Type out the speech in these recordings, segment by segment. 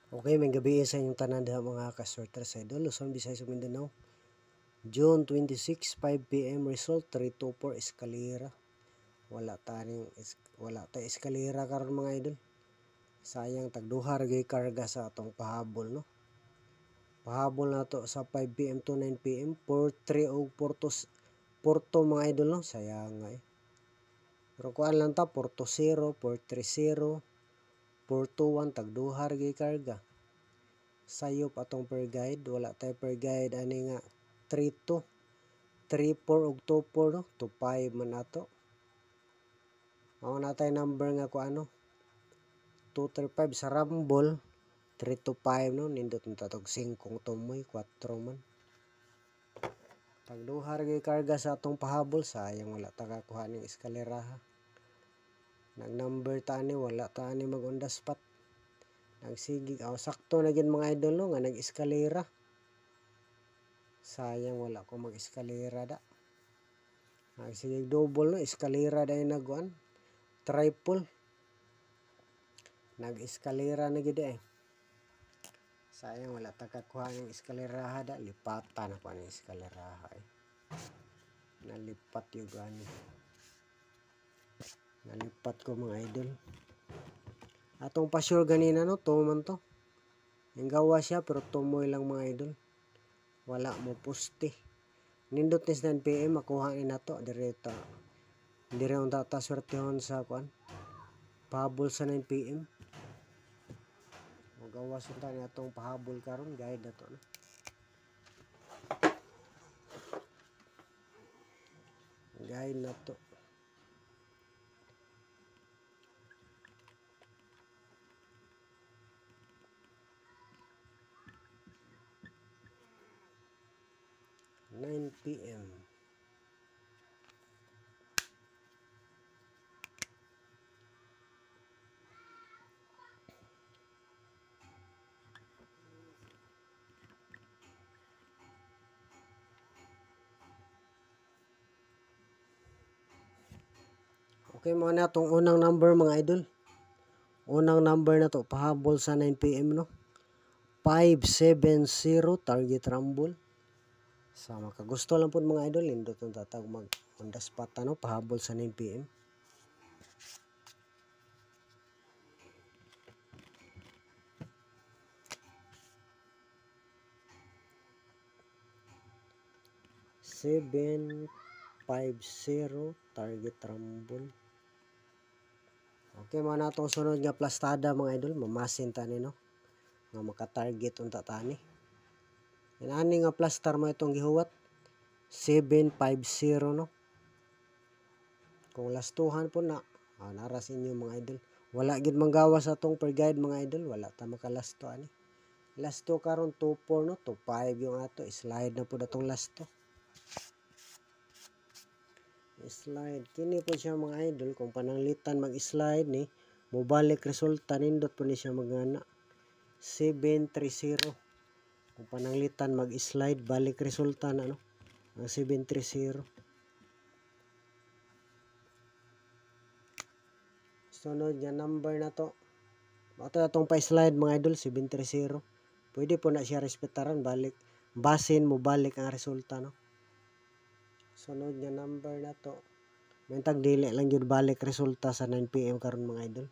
Okay, may gabi sa inyong tanan diha mga ka-sorter sa Idol, Luzon, Visayas, Mindanao. June 26, 5 PM result 324 eskalera. Wala ta eskalera karon mga idol. Sayang tagduha ra gyud karga sa atong pahabol no. Pahabol na to sa 5 PM to 9 PM 43 og Porto mga idol no. Sayang nga Pero kuan lang ta 420, 430, 421 tagduha ra gyud karga. Sayop atong per guide, wala tay per guide ani nga 32, 34 ug 24 no, 25 man ato. Mao na tay number nga kuano 235 sa Rumble 325 no, nindot ta tog 5 tumoy 4 man. Tagduha ra gyud karga sa atong pahabol, sayang wala ta kakuha ning eskaleraha. Nag number ta ani, wala ta ani mag on the spot. Nagsigig sakto na gid mga idol no nga nag-eskalera. Sayang wala ko mag-eskalera da. Nagsigig double no, eskalera dai nagkuan. Triple. Nag-eskalera na gid Sayang wala ta kakuha ng eskaleraha da, lipatan na pa ng eskaleraha Nalipat yung gani. Nalipat ko mga idol. Atong pa-sure ganina no, tuman to. Ang gawa siya pero tumoy lang mga idol. Wala mo poste. Nindot nis 9 PM makuha na to direto. Dire on tata swertehon sa kuan. Pahabol sa 9 PM. Magawas ta ni atong pahabol karon, guide na to no. Guide na to. (9 PM) Okay, mo na itong unang number mga idol. Unang number na to, pahabol sa 9 PM no. 570 target rumble. Sa makagusto lang po mga idol, indot ang tatag mag on the spot no, pahabol sa 9 PM. (750) target rumble. Okay, mga natong sunod nga plastada mga idol, mamasin tani no, nga maka-target unta tani. Ani nga plaster mo itong gihuwat 750 no. Kung lastuhan po na, naras inyo mga idol. Wala gid manggawas atong per guide mga idol, wala ta makalasto ani. Lasto karon 24 no, 25 yung ato, slide na po datong lasto. Slide kini po siya mga idol, kung pananglitan mag-slide ni mobalik resulta nindot po ni siya magana 730. Kung pananglitan mag-slide balik resulta na no, ang 730. Sunod nga number na to, ato atong pa-slide mga idol 730. Pwede po na siya respetaran, balik basin mo balik ang resulta no. Sunod nga number na to, mentag dili lang yun balik resulta sa 9 PM karon mga idol.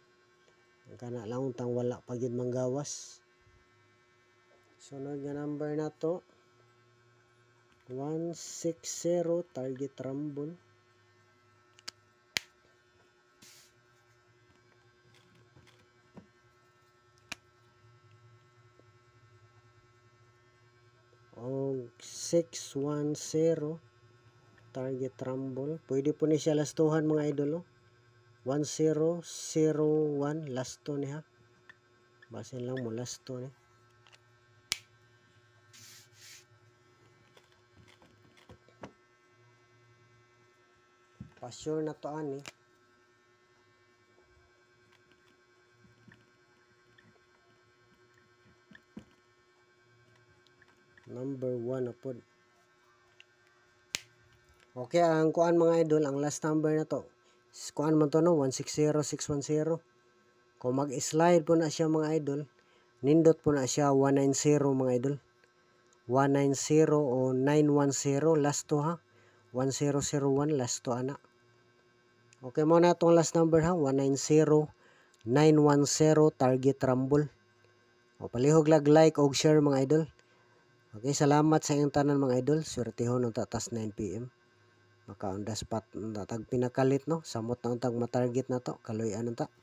Ang kana lang untang wala pa gyud manggawas. Sunod nga number na to, 160 target rumble. O 610 target rumble. Pwede po ni siya lastuhan mga idol. 1001 lasto niya. Basin lang mo lasto ni. Pa-sure na to ani. Number 1 na po. Okay, ang kuan mga idol, ang last number na to. Kuan man to no, 160610. Kung mag-slide po na siya mga idol, Nindot po na siya 190 mga idol. 190 o 910 last to ha. 1001 last to ana. Okay mo na itong last number ha. 190 910 target rumble. O palihog like og share mga idol. Okay, salamat sa inyong tanan mga idol. Swertehon unta tas 9 PM. Maka on the spot tag pinakalit no. Samot na untag matarget na to. Kaloy-an unta.